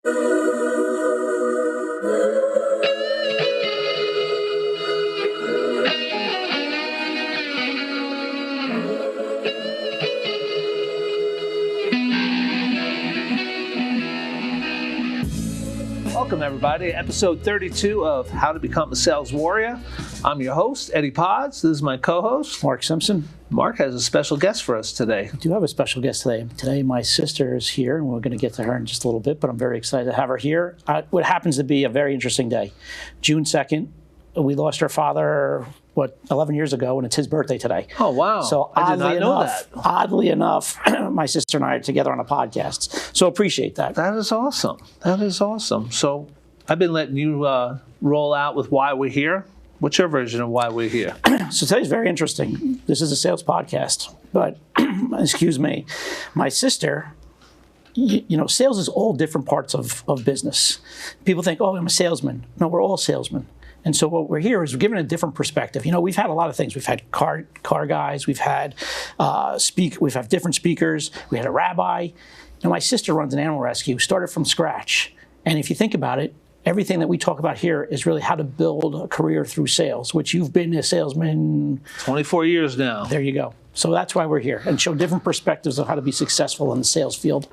Welcome, everybody. Episode 32 of How to Become a Sales Warrior. I'm your host, Eddie Pods. This is my co-host, Mark Simpson. Mark has a special guest for us today. I do have a special guest today. Today, my sister is here, and we're going to get to her in just a little bit, but I'm very excited to have her here. What happens to be a very interesting day. June 2nd, we lost our father, 11 years ago, and it's his birthday today. Oh, wow. So I did not know that. Oddly enough, my sister and I are together on a podcast. So appreciate that. That is awesome. That is awesome. So I've been letting you roll out with why we're here. What's your version of why we're here? So today's very interesting. This is a sales podcast, but excuse me, my sister, you know, sales is all different parts of business. People think, oh, I'm a salesman. No, we're all salesmen. And so what we're here is we're given a different perspective. You know, we've had a lot of things. We've had car guys. We've had we've had different speakers. We had a rabbi. You know, my sister runs an animal rescue, started from scratch. And if you think about it, everything that we talk about here is really how to build a career through sales, which you've been a salesman 24 years now. There you go. So that's why we're here, and show different perspectives of how to be successful in the sales field.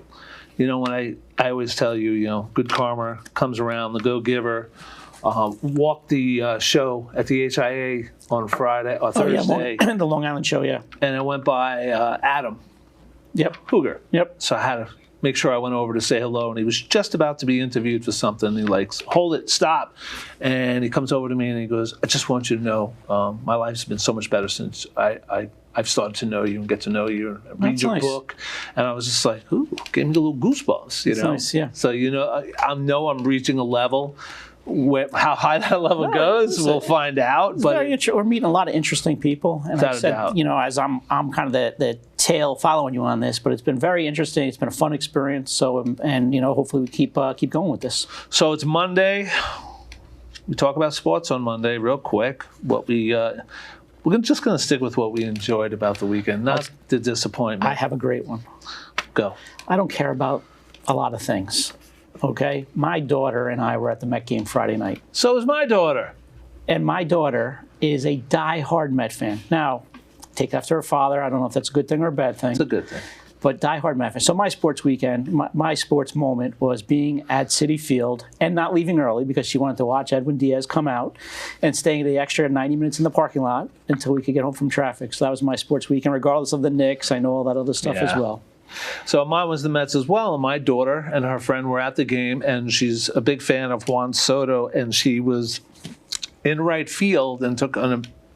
You know, when I always tell you, you know, good karma comes around, the go-giver. Walked the show at the HIA on Friday or Thursday. Oh, yeah, the Long Island show, yeah. And I went by Adam. Yep. Cougar. Yep. So I had to make sure I went over to say hello, and he was just about to be interviewed for something. He likes, hold it, stop. And he comes over to me and he goes, I just want you to know my life's been so much better since I've started to know you and get to know you and read your book. And I was just like, ooh, gave me a little goosebumps, you know. Nice, yeah. So, you know, I know I'm reaching a level. How high that level goes, we'll find out. But we're meeting a lot of interesting people, and I said, you know, as I'm kind of the tail following you on this, but it's been very interesting. It's been a fun experience. So, and you know, hopefully we keep going with this. So it's Monday. We talk about sports on Monday, real quick. What we're just going to stick with what we enjoyed about the weekend, not the disappointment. I have a great one. Go. I don't care about a lot of things. Okay, my daughter and I were at the Met game Friday night. So is my daughter. And my daughter is a die-hard Met fan. Now, take after her father. I don't know if that's a good thing or a bad thing. It's a good thing. But die-hard Met fan. So my sports weekend, my sports moment was being at Citi Field and not leaving early because she wanted to watch Edwin Diaz come out and staying the extra 90 minutes in the parking lot until we could get home from traffic. So that was my sports weekend, regardless of the Knicks. I know all that other stuff as well. So mine was the Mets as well, and my daughter and her friend were at the game, and she's a big fan of Juan Soto, and she was in right field and took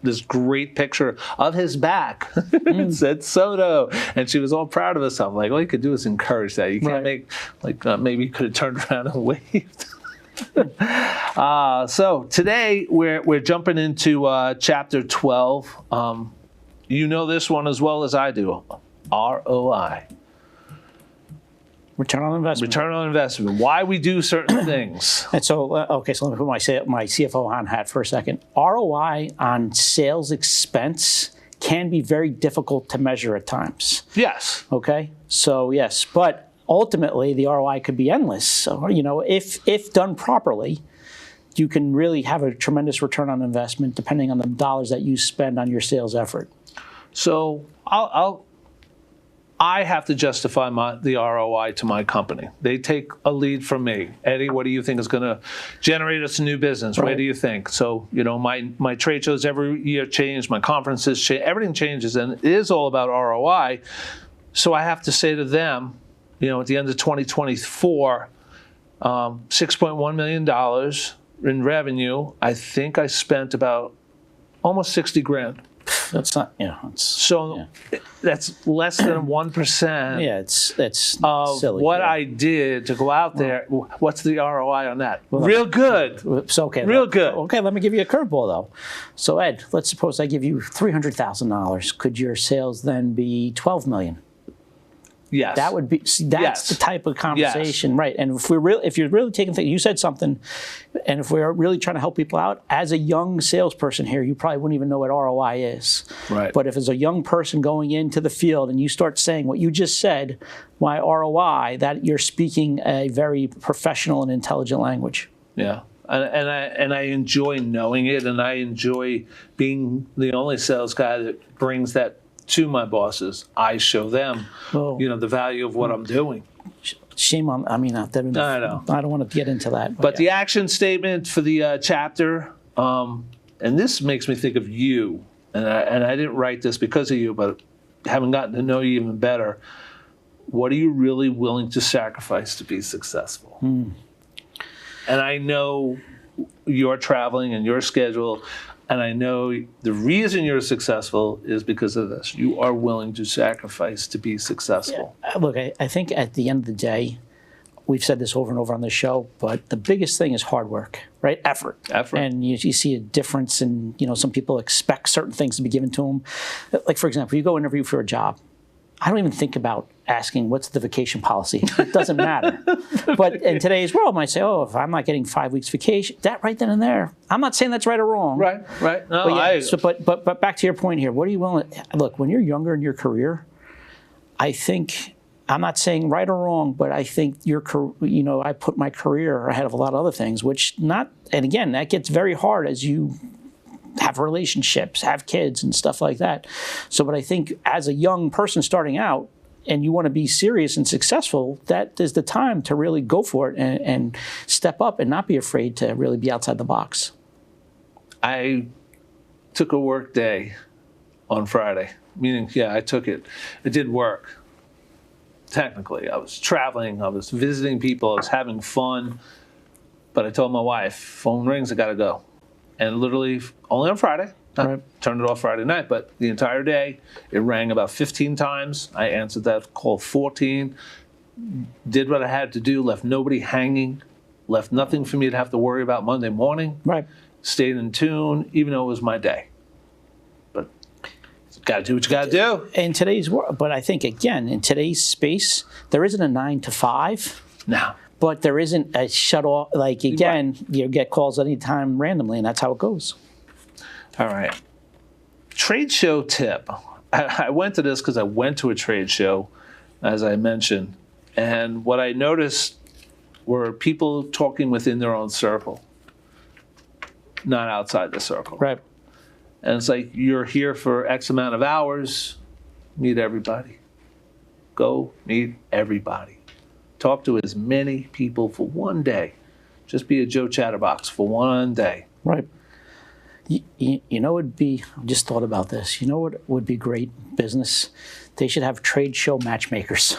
this great picture of his back. It said Soto, and she was all proud of herself. Like, all you could do is encourage that. You can't make, like, maybe you could have turned around and waved. So today we're jumping into chapter 12. You know this one as well as I do. ROI. Return on investment. Return on investment. Why we do certain things. And so, okay, so let me put my CFO on hat for a second. ROI on sales expense can be very difficult to measure at times. Yes. Okay? So, yes. But ultimately, the ROI could be endless. So, you know, if done properly, you can really have a tremendous return on investment depending on the dollars that you spend on your sales effort. So, I have to justify the ROI to my company. They take a lead from me. Eddie, what do you think is going to generate us a new business? Right. Where do you think? So, you know, my trade shows every year change, my conferences change, everything changes, and it is all about ROI. So I have to say to them, you know, at the end of 2024, $6.1 million in revenue. I think I spent about almost 60 grand. That's not, that's less than 1%. Yeah, it's of silly, what I did to go out there. What's the ROI on that? Well, real good. So okay, real good. Okay, let me give you a curveball though. So Ed, let's suppose I give you $300,000. Could your sales then be $12 million? Yes. That would be, see, that's Yes. the type of conversation, right? And if you're really taking things, you said something, and if we're really trying to help people out, as a young salesperson here, you probably wouldn't even know what ROI is. Right. But if it's a young person going into the field and you start saying what you just said, my ROI, that you're speaking a very professional and intelligent language. Yeah. And I enjoy knowing it, and I enjoy being the only sales guy that brings that to my bosses. I show them, Oh. the value of what I'm doing. Shame on, I mean, I know. don't want to get into that. But the action statement for the chapter, and this makes me think of you, and I didn't write this because of you, but having gotten to know you even better, what are you really willing to sacrifice to be successful? And I know you're traveling and your schedule, and I know the reason you're successful is because of this. You are willing to sacrifice to be successful. Look, I think at the end of the day, we've said this over and over on this show, but the biggest thing is hard work, right? Effort. And you see a difference in, some people expect certain things to be given to them. Like, for example, you go interview for a job. I don't even think about asking what's the vacation policy. It doesn't matter. But in today's world, I might say, if I'm not getting 5 weeks vacation, that right then and there. I'm not saying that's right or wrong. Right. No, but back to your point here. What are you willing to, look, when you're younger in your career, I think, I'm not saying right or wrong, but I think I put my career ahead of a lot of other things, and again, that gets very hard as you have relationships, have kids and stuff like that. So, but I think as a young person starting out and you want to be serious and successful, that is the time to really go for it and step up and not be afraid to really be outside the box. I took a work day on Friday, meaning, I took it. It did work. Technically, I was traveling, I was visiting people, I was having fun, but I told my wife, phone rings, I gotta go. And literally, only on Friday, turned it off Friday night, but the entire day, it rang about 15 times. I answered that call 14, did what I had to do, left nobody hanging, left nothing for me to have to worry about Monday morning. Right. Stayed in tune, even though it was my day. But you gotta do what you gotta do. In today's world, but I think, again, in today's space, there isn't a 9 to 5. No. But there isn't a shut off, like, again, you get calls anytime randomly, and that's how it goes. All right. Trade show tip. I went to this because I went to a trade show, as I mentioned, and what I noticed were people talking within their own circle, not outside the circle. Right. And it's like, you're here for X amount of hours, meet everybody. Go meet everybody. Talk to as many people for one day. Just be a Joe Chatterbox for one day. Right. You know, I just thought about this. You know what would be great business? They should have trade show matchmakers,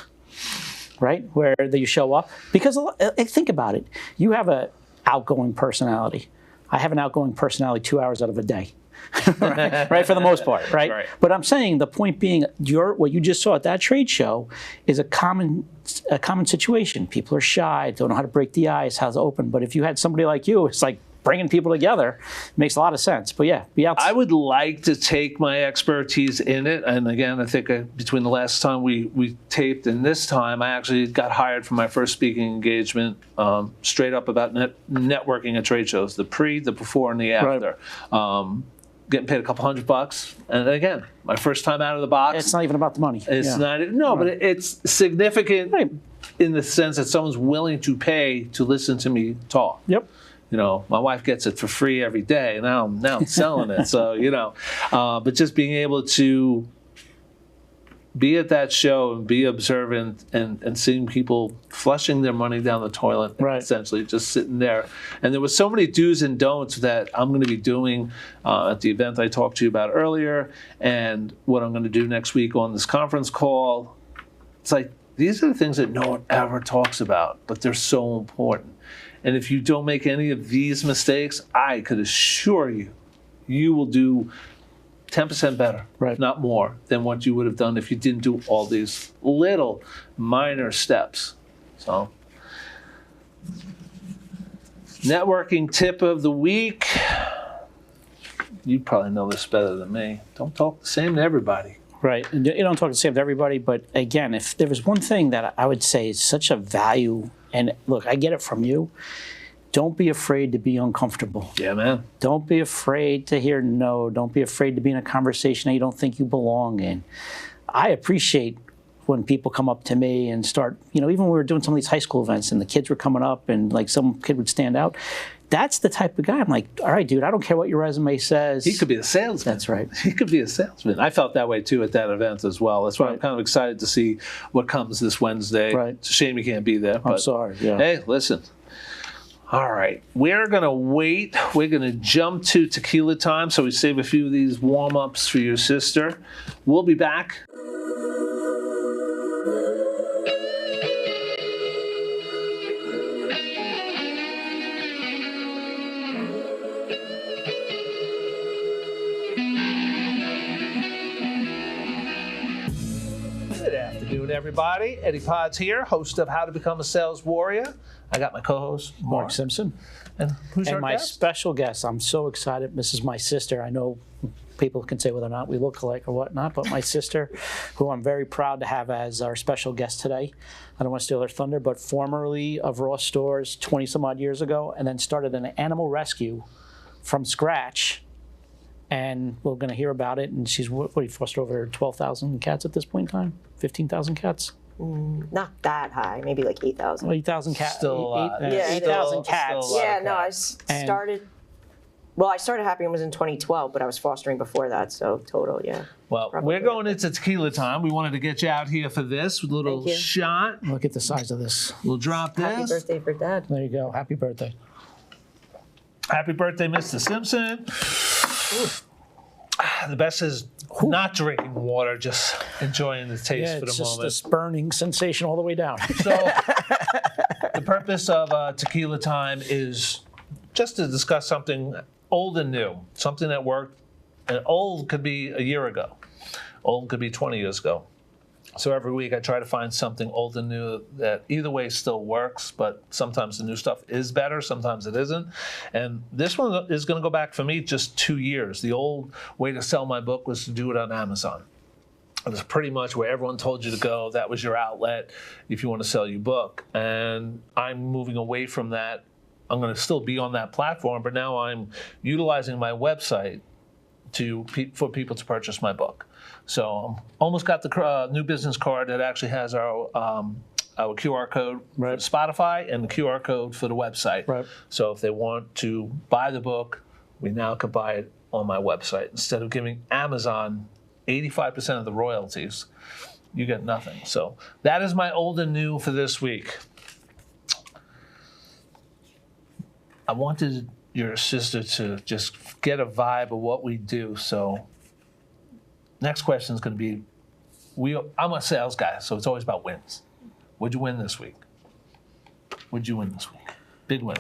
right? Where you show up. Because think about it. You have an outgoing personality. I have an outgoing personality 2 hours out of a day. right, for the most part, right? But I'm saying the point being, what you just saw at that trade show is a common situation. People are shy, don't know how to break the ice, how to open. But if you had somebody like you, it's like bringing people together. Makes a lot of sense. But yeah, be out. I would like to take my expertise in it. And again, I think between the last time we taped and this time, I actually got hired for my first speaking engagement, straight up about networking at trade shows, the pre, the before, and the after. Right. Getting paid a couple $100, and again, my first time out of the box. It's not even about the money. It's not. No, but it's significant in the sense that someone's willing to pay to listen to me talk. Yep. You know, my wife gets it for free every day. Now I'm selling it. So but just being able to be at that show and be observant and seeing people flushing their money down the toilet, essentially just sitting there. And there was so many do's and don'ts that I'm going to be doing at the event I talked to you about earlier, and what I'm going to do next week on this conference call. It's like, these are the things that no one ever talks about, but they're so important. And if you don't make any of these mistakes, I could assure you, you will do 10% better, if not more, than what you would have done if you didn't do all these little minor steps. So, networking tip of the week. You probably know this better than me. Don't talk the same to everybody. Right. And you don't talk the same to everybody, but again, if there was one thing that I would say is such a value, and look, I get it from you, don't be afraid to be uncomfortable. Yeah, man. Don't be afraid to hear no. Don't be afraid to be in a conversation that you don't think you belong in. I appreciate when people come up to me and start, even when we were doing some of these high school events and the kids were coming up and like some kid would stand out. That's the type of guy. I'm like, all right, dude, I don't care what your resume says. He could be a salesman. That's right. He could be a salesman. I felt that way too at that event as well. That's why I'm kind of excited to see what comes this Wednesday. Right. It's a shame you can't be there. I'm sorry. Yeah. Hey, listen. All right. We're going to wait. We're going to jump to tequila time, so we save a few of these warm-ups for your sister. We'll be back. Good afternoon, everybody. Eddie Pod's here, host of How to Become a Sales Warrior. I got my co-host, Mark Simpson. And who's And our my guest? special guest, I'm so excited. This is my sister. I know people can say whether or not we look alike or whatnot, but my sister, who I'm very proud to have as our special guest today. I don't want to steal her thunder, but formerly of Ross Stores 20 some odd years ago, and then started an animal rescue from scratch. And we're going to hear about it. And she's, what do you foster over 12,000 cats at this point in time? 15,000 cats? Not that high, maybe like 8,000. 8,000 cats. Still a lot. Yeah, 8,000 cats. still a lot. Yeah, no, I And- started. I started Happy Homes in 2012, but I was fostering before that, so total, yeah. Well, Probably. we're going into tequila time. We wanted to get you out here for this little Thank you. shot. Look at the size of this. We'll drop this. Happy birthday for Dad. There you go. Happy birthday. Happy birthday, Mr. Simpson. The best is not drinking water, just enjoying the taste Yeah, for it's the just moment. this burning sensation all the way down. So, the purpose of Tequila Time is just to discuss something old and new, something that worked. And old could be a year ago, old could be 20 years ago. So every week I try to find something old and new that either way still works, but sometimes the new stuff is better, sometimes it isn't. And this one is going to go back for me just 2 years. The old way to sell my book was to do it on Amazon. It was pretty much where everyone told you to go. That was your outlet if you want to sell your book. And I'm moving away from that. I'm going to still be on that platform, but now I'm utilizing my website for people to purchase my book. So almost got the new business card that actually has our QR code Right. for Spotify and the QR code for the website. Right. So if they want to buy the book, we now can buy it on my website. Instead of giving Amazon 85% of the royalties, you get nothing. So that is my old and new for this week. I wanted your sister to just get a vibe of what we do. So next question is going to be, I'm a sales guy, so it's always about wins. What'd you win this week? What'd you win this week? Big win.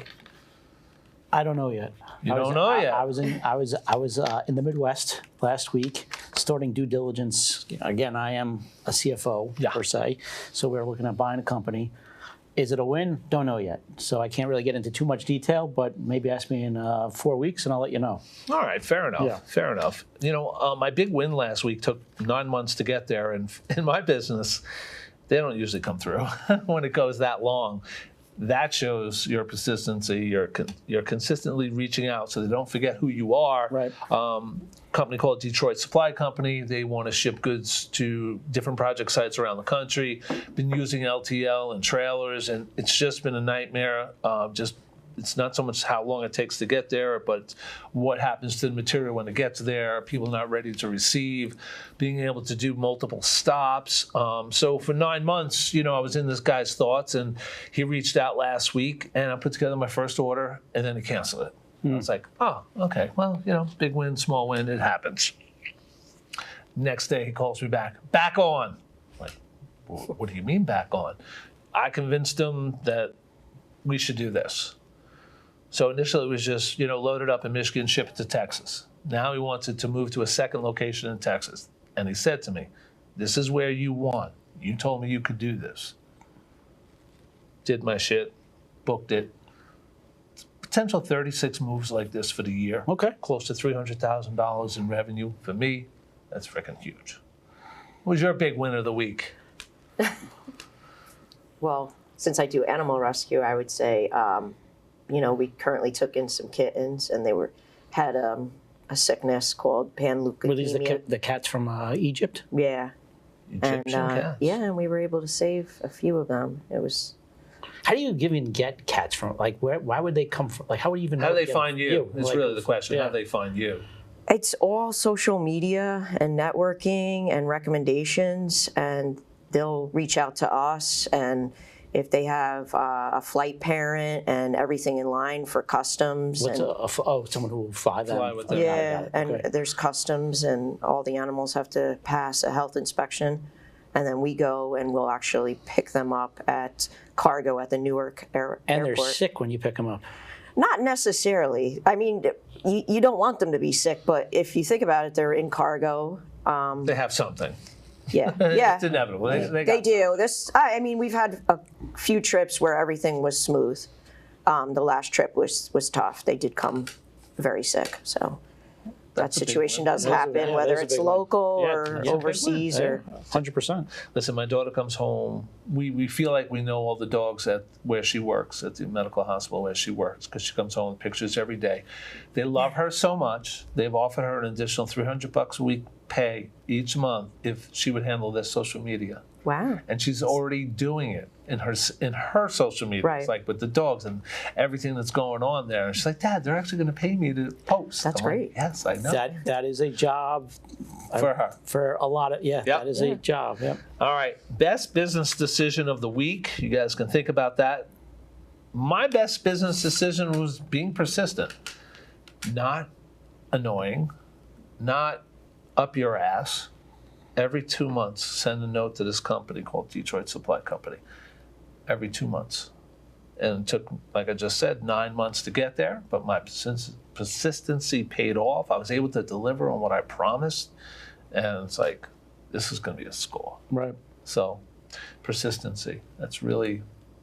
I don't know yet. You don't know yet. I was in the Midwest last week, starting due diligence. Again, I am a CFO per se, so we're looking at buying a company. Is it a win? Don't know yet. So I can't really get into too much detail, but maybe ask me in 4 weeks and I'll let you know. All right, fair enough. Yeah. Fair enough. My big win last week took 9 months to get there, and in my business, they don't usually come through when it goes that long. That shows your persistency. You're consistently reaching out, so they don't forget who you are. Right. Company called Detroit Supply Company. They want to ship goods to different project sites around the country. Been using LTL and trailers, and it's just been a nightmare. It's not so much how long it takes to get there, but what happens to the material when it gets there. People not ready to receive, being able to do multiple stops. So for 9 months, I was in this guy's thoughts, and he reached out last week, and I put together my first order, and then he canceled it. I was like, oh, okay, well, big win, small win, it happens. Next day, he calls me back on. Like, what do you mean back on? I convinced him that we should do this. So initially it was just, load it up in Michigan, ship it to Texas. Now he wanted to move to a second location in Texas. And he said to me, this is where you want. You told me you could do this. Did my shit, booked it. Potential 36 moves like this for the year. Okay. Close to $300,000 in revenue. For me, that's freaking huge. What was your big win of the week? Well, since I do animal rescue, I would say, we currently took in some kittens, and they had a sickness called panleukopenia. Were these the cats from Egypt? Yeah. Egyptian cats. Yeah, and we were able to save a few of them. It was. How do you even get cats from? Like, why would they come from? Like, how would you even know? How do they find you? It's Like, really the question. yeah. How do they find you? It's all social media and networking and recommendations, and they'll reach out to us, and if they have a flight parent and everything in line for customs. What's someone who will fly them? Fly with them. Yeah, and Okay. there's customs, and all the animals have to pass a health inspection, and then we go and we'll actually pick them up at cargo at the Newark airport. And they're sick when you pick them up. Not necessarily. I mean, you don't want them to be sick, but if you think about it, they're in cargo. They have something. Yeah, It's inevitable. They do. I mean, we've had a few trips where everything was smooth. The last trip was tough. They did come very sick, so that a big situation one. does happen, whether it's local or Yeah, overseas or. 100%. Listen, my daughter comes home. We feel like we know all the dogs at where she works, at the medical hospital where she works, because she comes home with pictures every day. They love her so much. They've offered her an additional $300 a week pay each month if she would handle their social media. Wow. And she's already doing it in her social media. Right. It's like with the dogs and everything that's going on there. And she's like, Dad, they're actually going to pay me to post. That's I'm like, great. yes, I know. That is a job For her. for a lot of that is a job. Yep. All right, best business decision of the week. You guys can think about that. My best business decision was being persistent, not annoying, not up your ass. Every 2 months, send a note to this company called Detroit Supply Company. Every 2 months. And it took, like I just said, 9 months to get there, but my persistency paid off. I was able to deliver on what I promised. And it's like, this is going to be a score. Right. So, persistency. That's really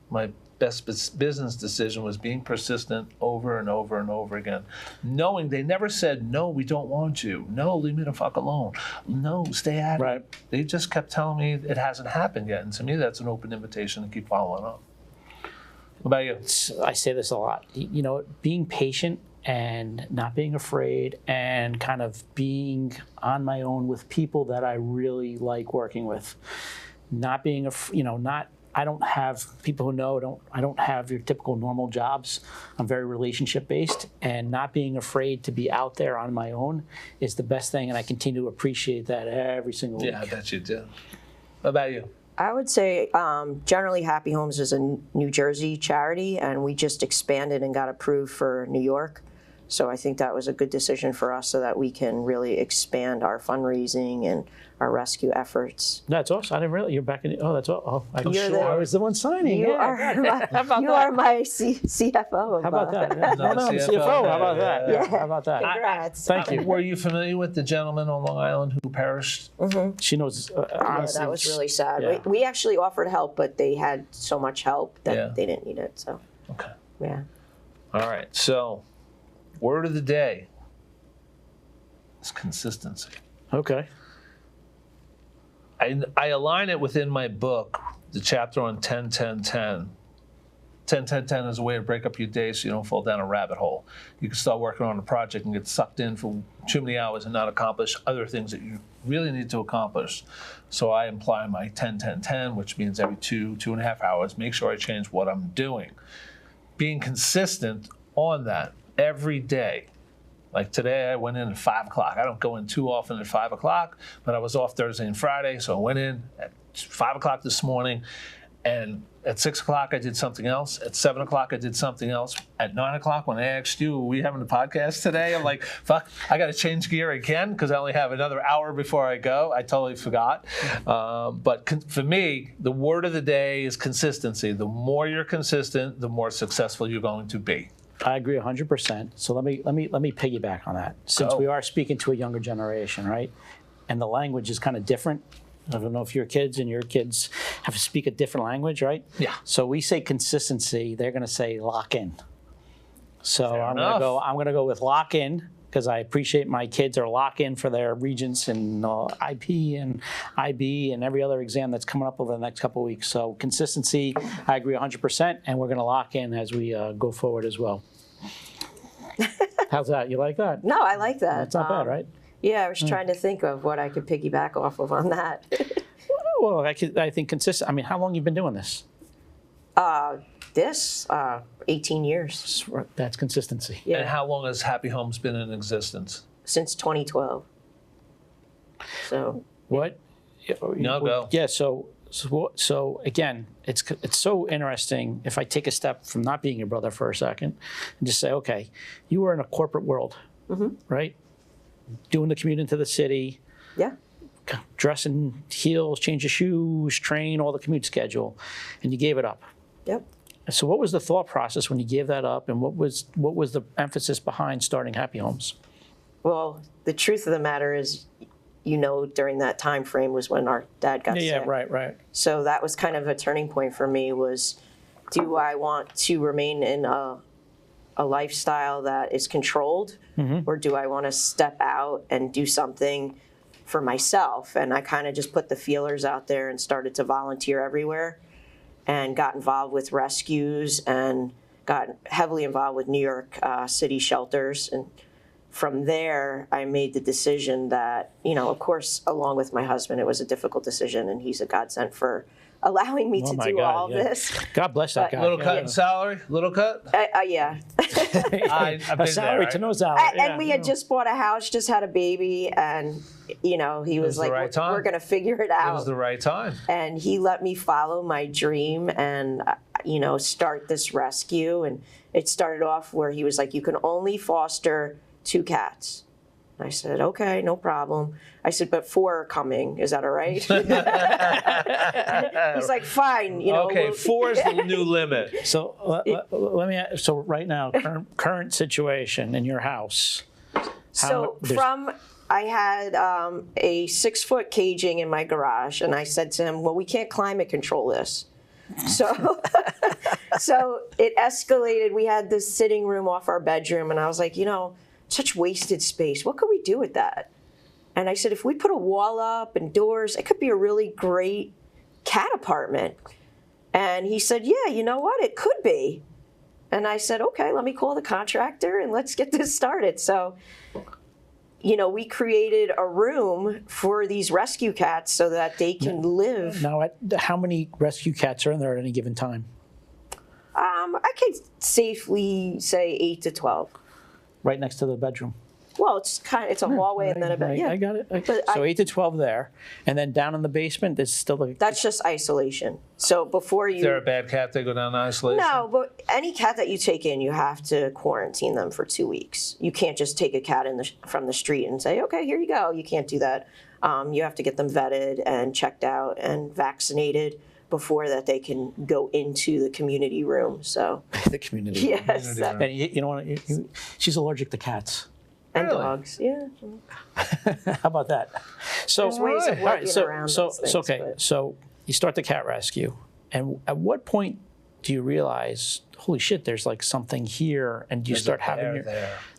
my best business decision, was being persistent over and over and over again. Knowing they never said, no, we don't want you. No, leave me the fuck alone. No, stay at Right. it. They just kept telling me it hasn't happened yet. And to me, that's an open invitation to keep following up. What about you? I say this a lot. You know, being patient and not being afraid and kind of being on my own with people that I really like working with. Not being, I don't have people who know, I don't have your typical normal jobs. I'm very relationship based, and not being afraid to be out there on my own is the best thing. And I continue to appreciate that every single week. Yeah, I bet you do. What about you? I would say generally Happy Homes is a New Jersey charity, and we just expanded and got approved for New York. So I think that was a good decision for us so that we can really expand our fundraising and our rescue efforts. That's awesome. I didn't really. You're back in. Oh, that's all. I You're was the one signing. You Yeah, are my CFO. Of, How about that? Yeah. Another No, CFO. CFO. How about that? Yeah. How about that? Congrats. Thank you. Were you familiar with the gentleman on Long Island who perished? She knows. Yeah, Honestly, that was really sad. Yeah. We actually offered help, but they had so much help that Yeah. they didn't need it. So, Okay. yeah. All right. So, word of the day is consistency. Okay. I align it within my book, the chapter on 10-10-10. 10-10-10 is a way to break up your day so you don't fall down a rabbit hole. You can start working on a project and get sucked in for too many hours and not accomplish other things that you really need to accomplish. So I imply my 10-10-10, which means every 2.5 hours, make sure I change what I'm doing. Being consistent on that every day. Like today, I went in at 5 o'clock. I don't go in too often at 5 o'clock, but I was off Thursday and Friday, so I went in at 5 o'clock this morning, and at 6 o'clock, I did something else. At 7 o'clock, I did something else. At 9 o'clock, when I asked you, are we having a podcast today? I'm like, fuck, I got to change gear again because I only have another hour before I go. I totally forgot. But for me, the word of the day is consistency. The more you're consistent, the more successful you're going to be. I agree 100%. So let me piggyback on that. Since we are speaking to a younger generation, right? And the language is kind of different. I don't know if your kids have to speak a different language, right? Yeah. So we say consistency, they're going to say lock in. So Fair I'm enough. going to go with lock in because I appreciate my kids are lock-in for their Regents and IP and IB and every other exam that's coming up over the next couple of weeks. So consistency, I agree 100%, and we're going to lock in as we go forward as well. How's that? You like that? No, I like that. That's not bad, right? Yeah, I was trying to think of what I could piggyback off of on that. Well, I think consistent. I mean, how long you been doing this? 18 years. That's consistency. Yeah. And how long has Happy Homes been in existence? Since 2012. So. What? No, go. Yeah. So again, it's so interesting. If I take a step from not being your brother for a second, and just say, okay, you were in a corporate world, right? Doing the commute into the city. Yeah. Dress in heels, change your shoes, train, all the commute schedule, and you gave it up. Yep. So what was the thought process when you gave that up, and what was the emphasis behind starting Happy Homes? Well, the truth of the matter is, during that time frame was when our dad got sick. Yeah, right. So that was kind of a turning point for me was, do I want to remain in a lifestyle that is controlled, or do I want to step out and do something for myself? And I kind of just put the feelers out there and started to volunteer everywhere and got involved with rescues and got heavily involved with New York City shelters. And from there, I made the decision that, of course, along with my husband, it was a difficult decision, and he's a godsend for allowing me to do all this. God bless that guy. Little cut in salary? Little cut? Yeah. I've been Salary there, to no right? salary. And we had just bought a house, just had a baby, and, he was like, right time. we're going to figure it out. It was the right time. And he let me follow my dream and, start this rescue. And it started off where he was like, you can only foster 2 cats. I said, okay, no problem. I said, but 4 are coming. Is that all right? He's like, fine. Okay, 4 is the new limit. So let me ask, so right now, current situation in your house. I had a 6-foot caging in my garage, and I said to him, well, we can't climate control this. So it escalated. We had this sitting room off our bedroom, and I was like, such wasted space. What could we do with that? And I said, if we put a wall up and doors, it could be a really great cat apartment. And he said, yeah, you know what? It could be. And I said, okay, let me call the contractor and let's get this started. So, we created a room for these rescue cats so that they can live. Now, how many rescue cats are in there at any given time? I could safely say 8 to 12. Right next to the bedroom. Well, it's a hallway and then a bed. Yeah, I got it. But so 8 to 12 there, and then down in the basement, there's still that's just isolation. So before you. Is there a bad cat they go down to isolation? No, but any cat that you take in, you have to quarantine them for 2 weeks. You can't just take a cat from the street and say, okay, here you go. You can't do that. You have to get them vetted and checked out and vaccinated before that they can go into the community room. So the community. Yes. And you know what? She's allergic to cats. And Really? dogs, yeah. How about that? So, There's ways of working around those things, okay. but- So you start the cat rescue, and at what point do you realize, holy shit, there's like something here, and you start having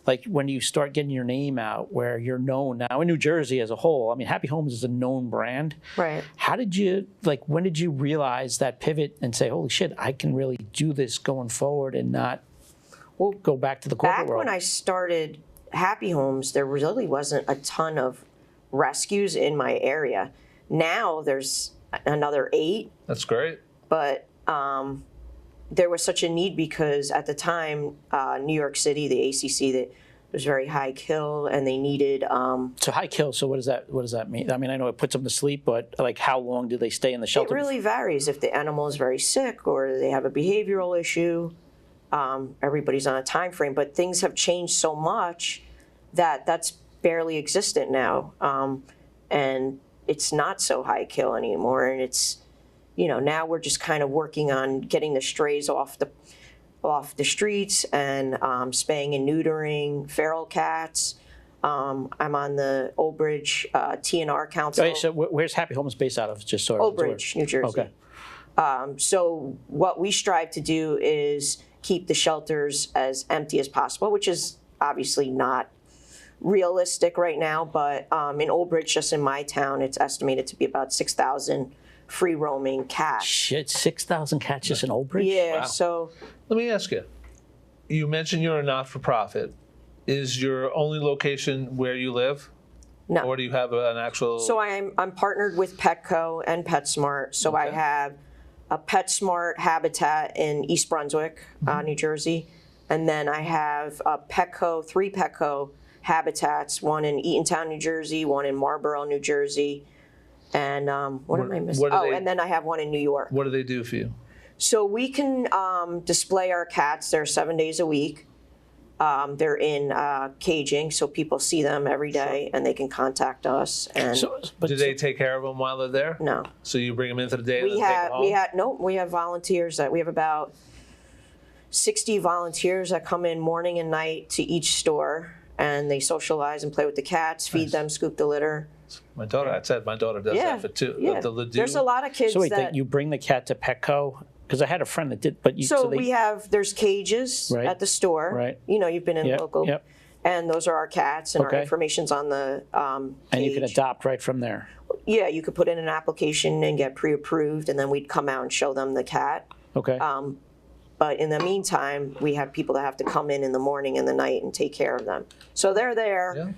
like when you start getting your name out, where you're known now in New Jersey as a whole. I mean, Happy Homes is a known brand. Right. How did you when did you realize that pivot and say, holy shit, I can really do this going forward and not go back to the corporate world? Back when I started Happy Homes, there really wasn't a ton of rescues in my area. Now there's another 8. That's great. But there was such a need because at the time, New York City, the ACC, that was very high kill, and they needed. So high kill. So what does that mean? I mean, I know it puts them to sleep, but like, how long do they stay in the shelter? It really varies. If the animal is very sick or they have a behavioral issue, everybody's on a time frame. But things have changed so much that that's barely existent now, and it's not so high kill anymore. And it's, now we're just kind of working on getting the strays off the streets and spaying and neutering feral cats. I'm on the Old Bridge TNR Council. Okay, so where's Happy Homes based out of? Just Old Bridge, New Jersey. Okay. So what we strive to do is keep the shelters as empty as possible, which is obviously not realistic right now, but in Old Bridge, just in my town, it's estimated to be about 6,000 free roaming cats. Shit, 6,000 cats just in Old Bridge? Yeah, Wow. so Let me ask you. You mentioned you're a not-for-profit. Is your only location where you live? no. Or do you have an actual... So I'm partnered with Petco and PetSmart. So I Okay. have a PetSmart habitat in East Brunswick, New Jersey, and then I have three Petco habitats, one in Eatontown, New Jersey, one in Marlborough, New Jersey, and what am I missing? what do they- and then I have one in New York. What do they do for you? So we can display our cats. They're 7 days a week. They're in caging, so people see them every day, and they can contact us. And Do they take care of them while they're there? no, So you bring them into the day and we then take them home? we have volunteers that we have about 60 volunteers that come in morning and night to each store, and they socialize and play with the cats, feed Nice. them, scoop the litter. My daughter, I said my daughter does Yeah, that for two. yeah. The Ledoux. There's a lot of kids So wait, that. you bring the cat to Petco? Because I had a friend that did, but you... So they, there's cages Right. at the store. Right. You know, you've been in Yep, local. yep. And those are our cats, and Okay. our information's on the and you can cage. adopt right from there. Yeah, you could put in an application and get pre-approved, and then we'd come out and show them the cat. Okay. But in the meantime, we have people that have to come in the morning and the night and take care of them. So they're there. Yeah.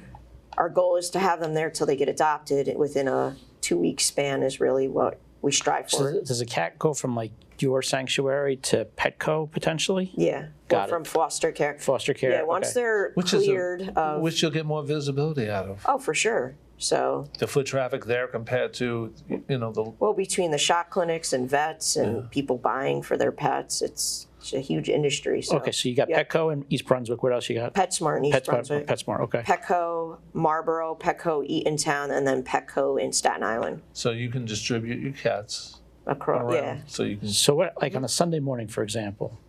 Our goal is to have them there till they get adopted within a 2-week span is really what we strive for. So does a cat go from like your sanctuary to Petco potentially? Yeah, Got or from foster care. Foster care. Yeah, once okay. they're Which cleared of, which you'll get more visibility out of. oh, for sure. So, The foot traffic there compared to, the well, between the shop clinics and vets and people buying for their pets, it's a huge industry. So. Okay, so you got Yeah. Petco in East Brunswick. What else you got? PetSmart in East Brunswick. PetSmart. Okay. Petco, Marlborough, Petco, Eatontown, and then Petco in Staten Island. so you can distribute your cats Across, around. yeah. So you can. So what, like on a Sunday morning, for example,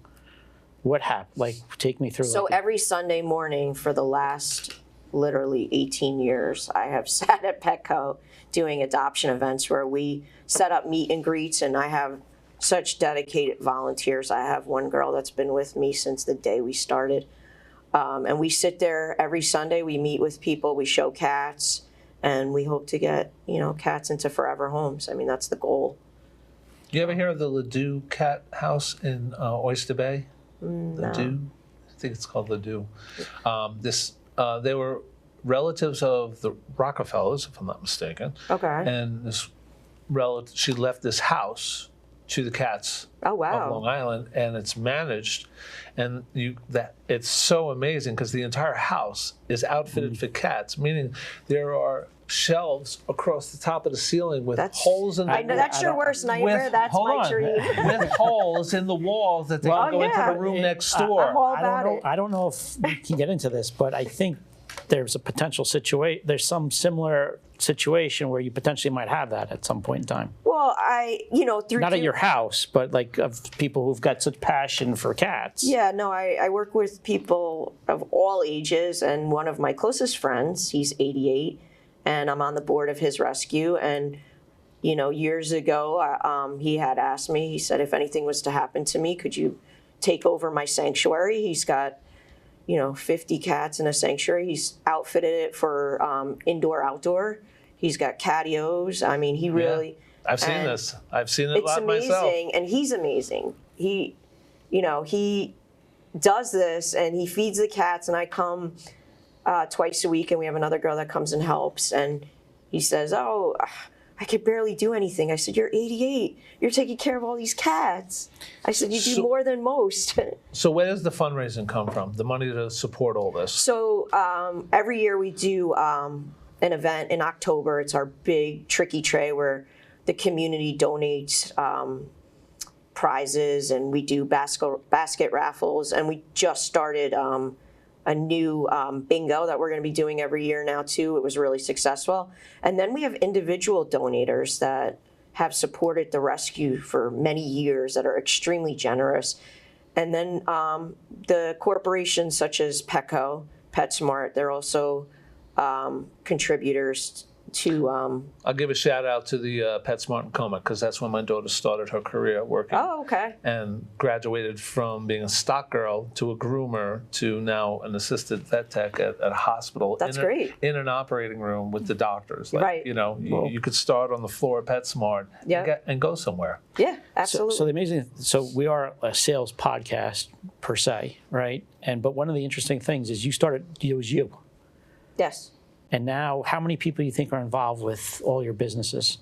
what happened? Like, take me through. So like, every Sunday morning for the last literally 18 years, I have sat at Petco doing adoption events where we set up meet and greets, and I have such dedicated volunteers. I have one girl that's been with me since the day we started. And we sit there every Sunday, we meet with people, we show cats, and we hope to get, cats into forever homes. I mean, that's the goal. You ever hear of the Ledoux Cat House in Oyster Bay? Ledoux? I think it's called Ledoux. They were relatives of the Rockefellers, if I'm not mistaken. Okay. And this relative, she left this house to the cats Oh, of wow. Long Island, and it's managed, and it's so amazing because the entire house is outfitted for cats, meaning there are shelves across the top of the ceiling with holes in the I know that's your worst nightmare. That's hold my on, dream. with holes in the walls that they can go yeah. into the room next door. I'm all I don't about know. it. I don't know if we can get into this, but I think there's a potential situation. There's some similar situation where you potentially might have that at some point in time. Well, through Not at your house, but like of people who've got such passion for cats. Yeah, no, I work with people of all ages, and one of my closest friends, he's 88, and I'm on the board of his rescue. And, years ago, he had asked me, he said, if anything was to happen to me, could you take over my sanctuary? He's got, 50 cats in a sanctuary. He's outfitted it for indoor-outdoor. He's got catios. I mean, he really... I've seen and this. I've seen it it's live amazing, myself. and he's amazing. He does this, and he feeds the cats, and I come twice a week, and we have another girl that comes and helps, and he says, oh, I could barely do anything. I said, you're 88. You're taking care of all these cats. I said, you do more than most. So where does the fundraising come from? The money to support all this? So every year we do an event in October. It's our big tricky tray where the community donates prizes, and we do basket raffles. And we just started a new bingo that we're going to be doing every year now too. It was really successful. And then we have individual donators that have supported the rescue for many years that are extremely generous. And then the corporations such as Petco, PetSmart, they're also contributors to I'll give a shout out to the PetSmart in Coma, because that's when my daughter started her career working. Oh, okay. And graduated from being a stock girl to a groomer to now an assistant vet tech at a hospital. That's great. In an operating room with the doctors. Like, Right. You could start on the floor at PetSmart and go somewhere. Yeah, absolutely. So the amazing, so we are a sales podcast per se, right? But one of the interesting things is it was you. Yes. And now, how many people do you think are involved with all your businesses?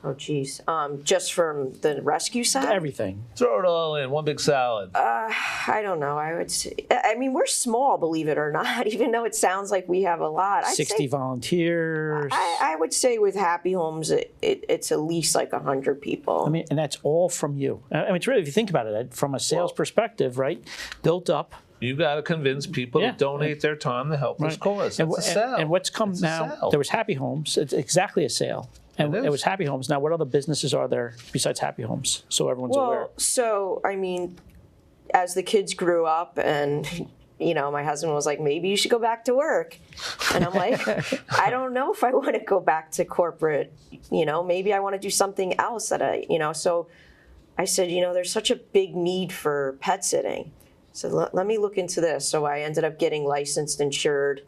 Oh, geez. Just from the rescue side? Everything. Throw it all in, one big salad. I don't know. I would say, I mean, we're small, believe it or not, even though it sounds like we have a lot. 60 volunteers. I would say with Happy Homes, it's at least like 100 people. I mean, and that's all from you. I mean, it's really, if you think about it, from a sales perspective, right? Built up. You got to convince people to donate their time to help this cause. It's a sale. And what's come now, there was Happy Homes. It's exactly a sale. And it was Happy Homes. Now, what other businesses are there besides Happy Homes? So everyone's aware. So, I mean, as the kids grew up and, my husband was like, maybe you should go back to work. And I'm like, I don't know if I want to go back to corporate. Maybe I want to do something else So I said, there's such a big need for pet sitting. So let me look into this. So I ended up getting licensed, insured,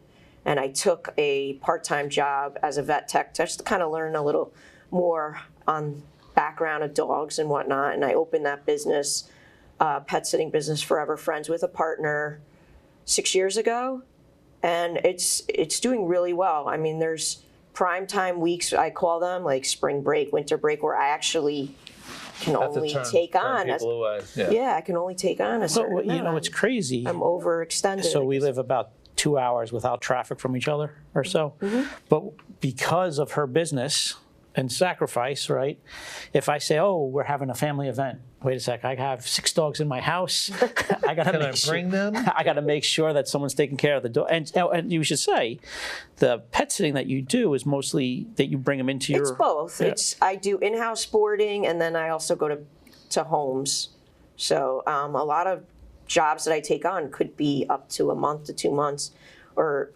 and I took a part-time job as a vet tech just to kind of learn a little more on background of dogs and whatnot. And I opened that business, pet sitting business, Forever Friends, with a partner 6 years ago, and it's doing really well. I mean, there's prime time weeks, I call them, like spring break, winter break, where I actually can only take on. I can only take on a certain amount. It's crazy. I'm overextended. So we live about 2 hours without traffic from each other or so. Mm-hmm. But because of her business and sacrifice, right? If I say, oh, we're having a family event, wait a sec, I have 6 dogs in my house. I got to bring them? I got to make sure that someone's taking care of the dog. And you should say, the pet sitting that you do is mostly that you bring them into your... It's both. Yeah. I do in-house boarding, and then I also go to homes. So a lot of jobs that I take on could be up to a month to 2 months, or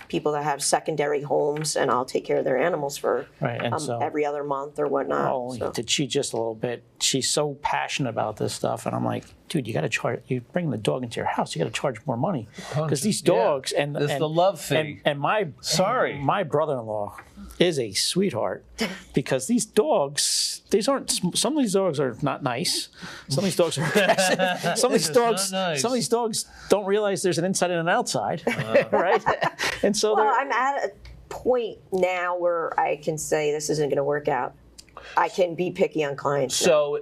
people that have secondary homes, and I'll take care of their animals for every other month or whatnot. Oh, to cheat just a little bit, she's so passionate about this stuff, and I'm like, dude, you got to charge. You bring the dog into your house, you got to charge more money because these dogs and the love fee. And my brother-in-law is a sweetheart because these dogs. Some of these dogs are not nice. Some of these dogs are aggressive. Some of these dogs don't realize there's an inside and an outside, right? And so I'm at a point now where I can say this isn't going to work out. I can be picky on clients. So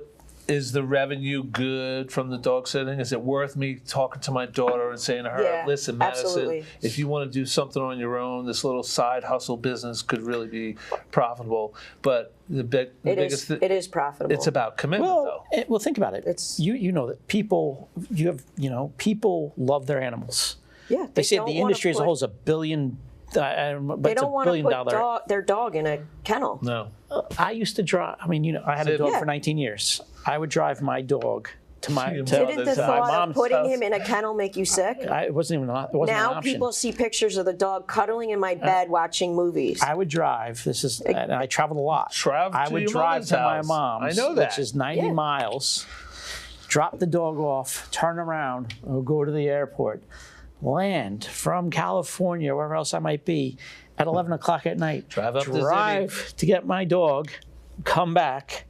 is the revenue good from the dog sitting? Is it worth me talking to my daughter and saying to her, listen, Madison, absolutely. If you want to do something on your own, this little side hustle business could really be profitable. But it is profitable. It's about commitment, though. Well, think about it. It's you know that people love their animals. Yeah, they say the industry as a whole is $1 billion. But they don't want to put their dog in a kennel. No. I used to drive. I mean, I had a dog for 19 years. I would drive my dog to my. Didn't the thought of putting him in a kennel make you sick? It wasn't even. It wasn't an option. Now people see pictures of the dog cuddling in my bed watching movies. I would drive. And I traveled a lot. I would drive to my mom's. I know that. Which is 90 miles. Drop the dog off. Turn around. Or go to the airport. Land from California, wherever else I might be, at 11 o'clock at night. Drive to get my dog, come back,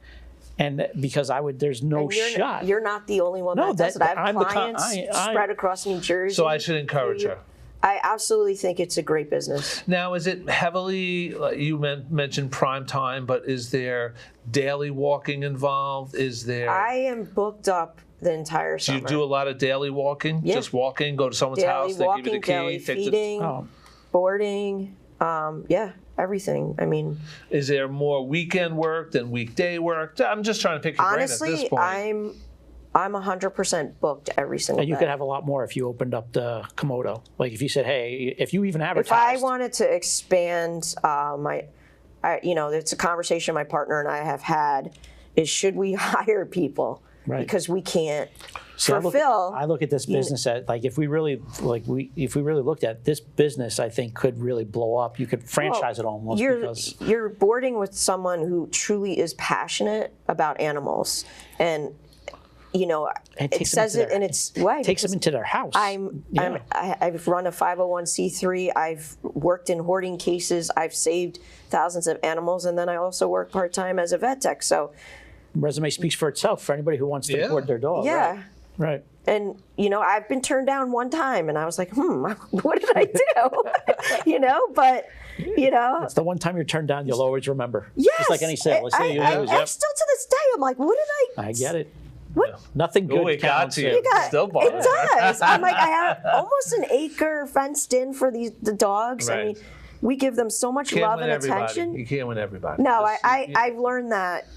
and because there's no shot. You're not the only one that does it. I have clients spread across New Jersey. So I should encourage her. I absolutely think it's a great business. Now, is it heavily, you mentioned prime time, but is there daily walking involved? I am booked up the entire summer. Do you do a lot of daily walking? Yeah. Just walking, go to someone's house, they give you the key, daily feeding, boarding, everything. I mean, is there more weekend work than weekday work? I'm just trying to pick your brain at this point. Honestly, I'm 100% booked every single day. And you could have a lot more if you opened up the Komodo. Like if you said, hey, if you even advertised. If I wanted to expand it's a conversation my partner and I have had, is should we hire people? Right. Because we can't See, for Phil, I look at this business at like if we really looked at this business, I think could really blow up. You could franchise it almost because you're boarding with someone who truly is passionate about animals, and it says it in its way. Takes them into their house. I've run a 501c3. I've worked in hoarding cases. I've saved thousands of animals, and then I also work part-time as a vet tech. So resume speaks for itself for anybody who wants to board their dog. Yeah. Right. And, I've been turned down one time, and I was like, what did I do? But, It's the one time you're turned down, you'll always remember. Yes. Just like any sale. Let's say I still to this day, I'm like, what did I? I get it. What? Nothing good it got counts. to you. Still bothering. It does. I'm like, I have almost an acre fenced in for the dogs. Right. I mean, we give them so much love and attention. You can't win everybody. No, I've learned that.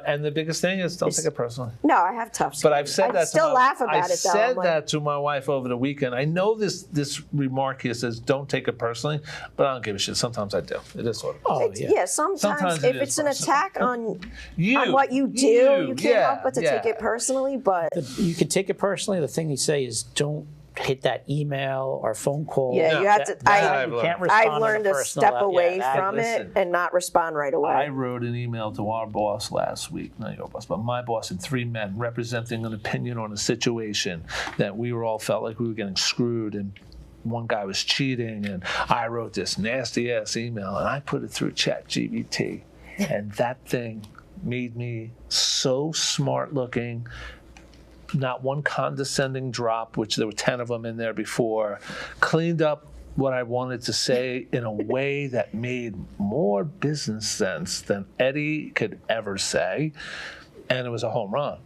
And the biggest thing is don't take it personally. No, I have tough skin. But I've said that. Still laugh about it though. I said that to my wife over the weekend. I know this remark here says don't take it personally, but I don't give a shit. Sometimes I do. It is sort of. Oh, yeah. Sometimes if it's an attack on what you do, you can't help but to take it personally. But you can take it personally. The thing you say is don't hit that email or phone call. Yeah, you have to. You can't respond I've learned to step away from it and not respond right away. I wrote an email to our boss last week, not your boss, but my boss, and 3 men representing an opinion on a situation that we all felt like we were getting screwed and one guy was cheating, and I wrote this nasty ass email and I put it through ChatGPT, and that thing made me so smart looking. Not one condescending drop, which there were 10 of them in there before, cleaned up what I wanted to say in a way that made more business sense than Eddie could ever say. And it was a home run.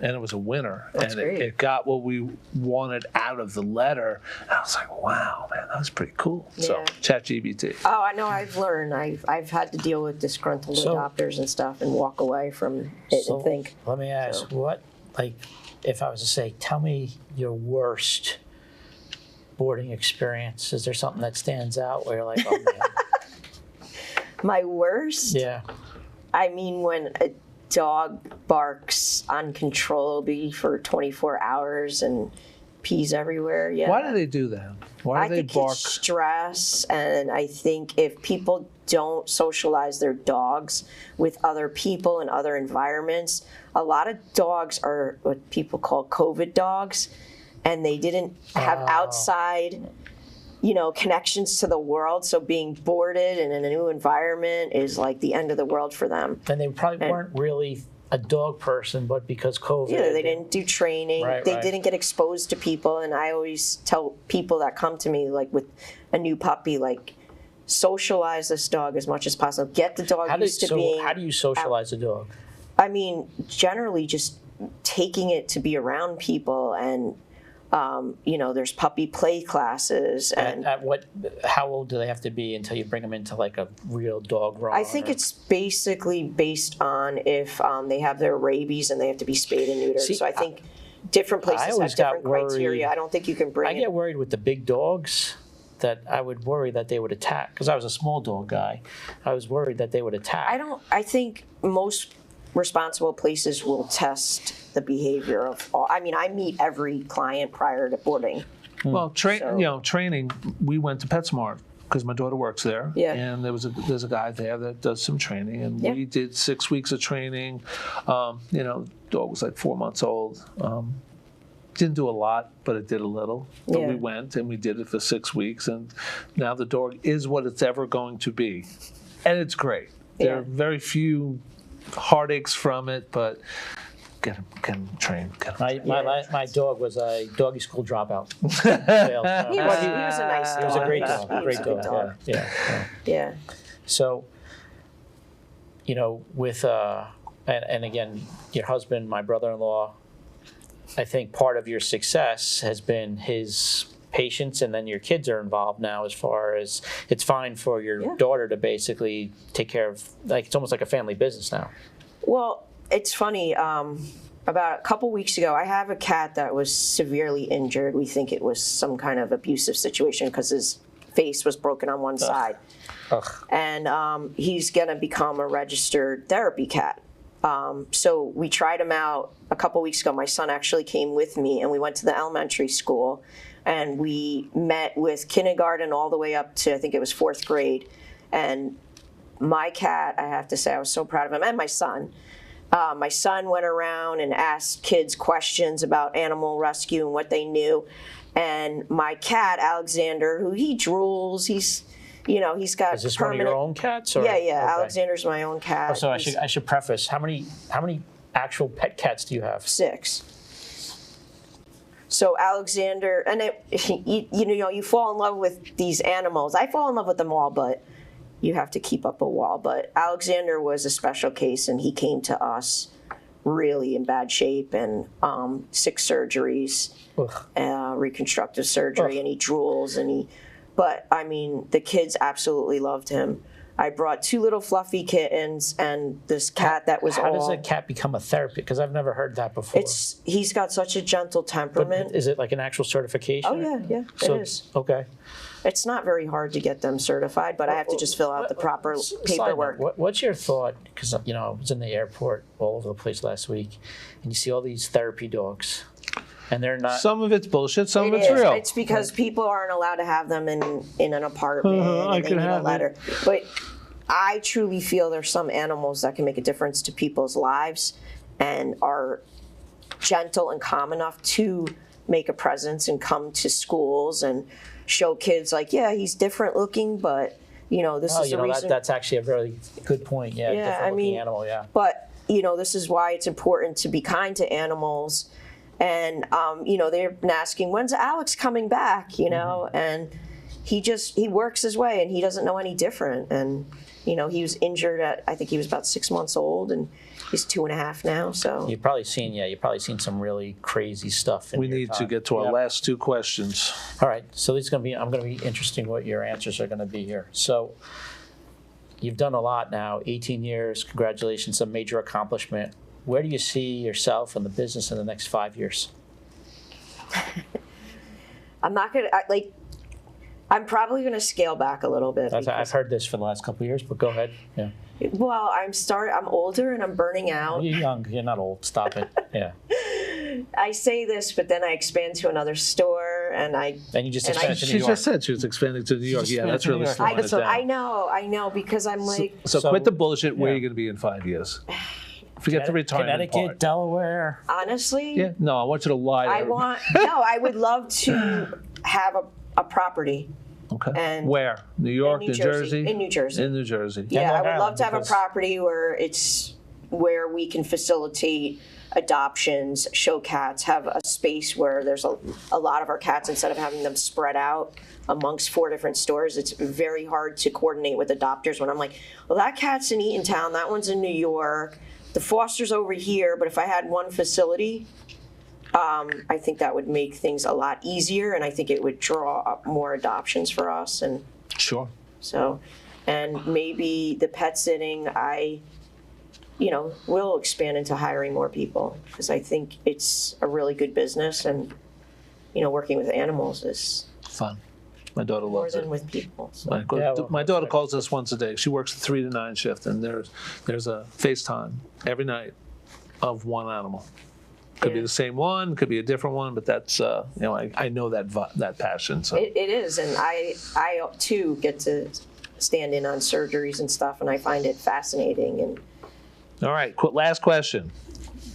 And it was a winner. That's and great. it got what we wanted out of the letter. And I was like, wow, man, that was pretty cool. Yeah. So, ChatGPT. Oh, I know. I've learned. I've had to deal with disgruntled adopters and stuff and walk away from it and think. Let me ask, if I was to say, tell me your worst boarding experience. Is there something that stands out where you're like, oh man? My worst? Yeah. I mean, when a dog barks uncontrollably for 24 hours and pees everywhere. Yeah. Why do they do that? Why do they think bark? It's stress, and I think if people don't socialize their dogs with other people and other environments, a lot of dogs are what people call COVID dogs, and they didn't have outside, connections to the world. So being boarded and in a new environment is like the end of the world for them. And they probably weren't really a dog person, but because COVID. Yeah, they didn't do training. They Right. didn't get exposed to people. And I always tell people that come to me, like with a new puppy, like socialize this dog as much as possible. Get the dog used to being. How do you socialize a dog? I mean, generally just taking it to be around people, and there's puppy play classes. And How old do they have to be until you bring them into like a real dog run? I think it's basically based on if they have their rabies and they have to be spayed and neutered. See, so I think different places have always got different criteria. worried. I don't think you can bring I get worried with the big dogs that I would worry that they would attack, because I was a small dog guy. I was worried that they would attack. I think most responsible places will test the behavior of all. I mean, I meet every client prior to boarding. Well, training. We went to PetSmart because my daughter works there. Yeah. And there's a guy there that does some training, and we did 6 weeks of training. Dog was like 4 months old. Didn't do a lot, but it did a little. But we went and we did it for 6 weeks, and now the dog is what it's ever going to be, and it's great. There are very few heartaches from it, but get him trained. My dog was a doggy school dropout. He was a nice dog. He was a great Yeah. dog. Great dog. Yeah. So, with and again, your husband, my brother-in-law, I think part of your success has been his patience, and then your kids are involved now, as far as it's fine for your daughter to basically take care of, like, it's almost like a family business now. Well, it's funny. About a couple weeks ago, I have a cat that was severely injured. We think it was some kind of abusive situation because his face was broken on one side. And he's going to become a registered therapy cat. So we tried them out a couple weeks ago. My son actually came with me, and we went to the elementary school, and we met with kindergarten all the way up to, I think it was 4th grade. And my cat, I have to say, I was so proud of him, and my son. My son went around and asked kids questions about animal rescue and what they knew. And my cat, Alexander, who he drools, he's got Is this permanent. one of your own cats? Or? Yeah. Okay. Alexander's my own cat. Oh, so I should preface. How many actual pet cats do you have? 6. So Alexander, and you fall in love with these animals. I fall in love with them all, but you have to keep up a wall. But Alexander was a special case, and he came to us really in bad shape and 6 surgeries, reconstructive surgery, and he drools but I mean, the kids absolutely loved him. I brought 2 little fluffy kittens and this cat that was How does a cat become a therapist? Because I've never heard that before. He's got such a gentle temperament. But is it like an actual certification? Oh, yeah, So, it is. Okay. It's not very hard to get them certified, but I have to just fill out the proper paperwork. What's your thought? Because I was in the airport all over the place last week, and you see all these therapy dogs, and they're not. Some of it's bullshit, some of It it's is. real. It's because people aren't allowed to have them in an apartment, and they need a letter. But I truly feel there's some animals that can make a difference to people's lives and are gentle and calm enough to make a presence and come to schools and show kids like, yeah, he's different looking, but this is the reason. That's actually a very good point. Yeah, different looking animal. Yeah. But this is why it's important to be kind to animals. And they're asking, when's Alex coming back? And he works his way, and he doesn't know any different. And he was injured at, I think he was about 6 months old, and he's 2.5 now. So you've probably seen some really crazy stuff. We need to get to our last 2 questions. All right, so this is going to be interesting what your answers are going to be here. So you've done a lot now, 18 years. Congratulations, a major accomplishment. Where do you see yourself and the business in the next 5 years? I'm not gonna I'm probably gonna scale back a little bit. I've heard this for the last couple of years, but go ahead. Yeah. Well, I'm older and I'm burning out. You're young. You're not old. Stop it. Yeah. I say this, but then I expand to another store, and you just expanded to New York. She just said she was expanding to New York. Yeah, that's really slowing it down. I know, because I'm like. So quit the bullshit. Where are you going to be in 5 years? Forget the retirement Connecticut, part. Delaware. Honestly. Yeah. No, I want you to lie. I would love to have a property. Okay. And where? New York, New Jersey? In New Jersey. In New Jersey. Yeah, I would love to have a property where we can facilitate adoptions, show cats, have a space where there's a lot of our cats, instead of having them spread out amongst 4 different stores. It's very hard to coordinate with adopters when I'm like, well, that cat's in Eatontown, that one's in New York, the foster's over here, but if I had one facility, I think that would make things a lot easier, and I think it would draw up more adoptions for us. And sure. So, and maybe the pet sitting, we'll expand into hiring more people, because I think it's a really good business, and working with animals is fun. My daughter more loves than it. with people. So. My daughter calls us once a day. She works the 3 to 9 shift, and there's a FaceTime every night of one animal. Could be the same one, could be a different one, but that's I know that passion. So it is, and I too get to stand in on surgeries and stuff, and I find it fascinating. And all right, last question.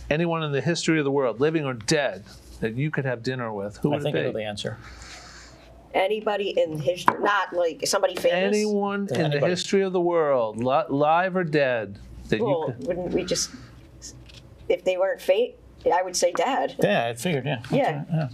Anyone in the history of the world, living or dead, that you could have dinner with, who would it be? I think I know the answer. Anybody in history, not like somebody famous. Anyone in the history of the world, live or dead, that you could. Wouldn't we just, if they weren't fate, I would say dad. Yeah, I figured, yeah. Yeah.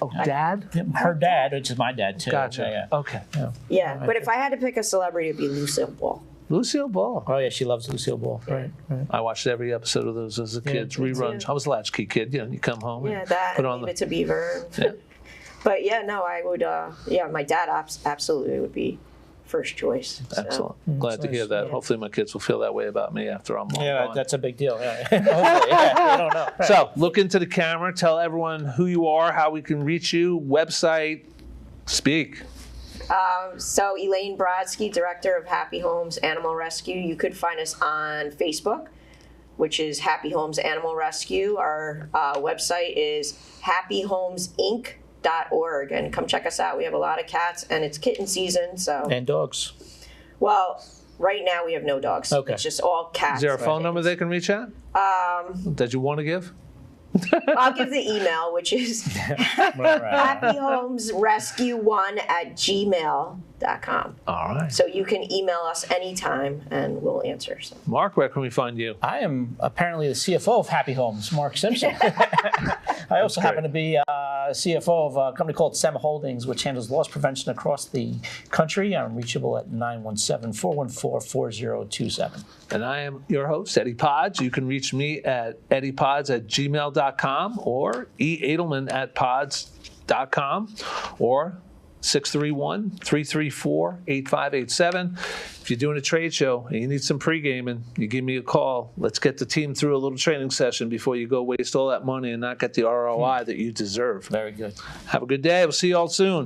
Oh, dad? Her dad, which is my dad, too. Gotcha. Yeah. Okay. Yeah, but if I had to pick a celebrity, it'd be Lucille Ball. Lucille Ball. Oh, yeah, she loves Lucille Ball. Right. I watched every episode of those as a kid. Reruns. I was a latchkey kid. You come home and put on Leave It to Beaver. Yeah. But I would, my dad absolutely would be first choice. So. Excellent. Glad to hear that. Yeah. Hopefully my kids will feel that way about me after I'm long gone. That's a big deal. Yeah. I don't know. Right. So look into the camera. Tell everyone who you are, how we can reach you, website, speak. So Elaine Brodsky, Director of Happy Homes Animal Rescue. You could find us on Facebook. which is Happy Homes Animal Rescue. Our website is happyhomesinc.org, and come check us out. We have a lot of cats, and it's kitten season. So And dogs. Well, right now we have no dogs. Okay. It's just all cats. Is there a phone number they can reach at? That you want to give? I'll give the email, which is happyhomesrescue1@gmail.com. All right. So you can email us anytime, and we'll answer. So. Mark, where can we find you? I am apparently the CFO of Happy Homes, Mark Simpson. I also happen to be CFO of a company called SEMA Holdings, which handles loss prevention across the country. I'm reachable at 917-414-4027. And I am your host, Eddie Podge. You can reach me at eddiepods@gmail.com or eadelman@pods.com or 631-334-8587. If you're doing a trade show and you need some pre-gaming, you give me a call. Let's get the team through a little training session before you go waste all that money and not get the ROI that you deserve. Very good. Have a good day. We'll see you all soon.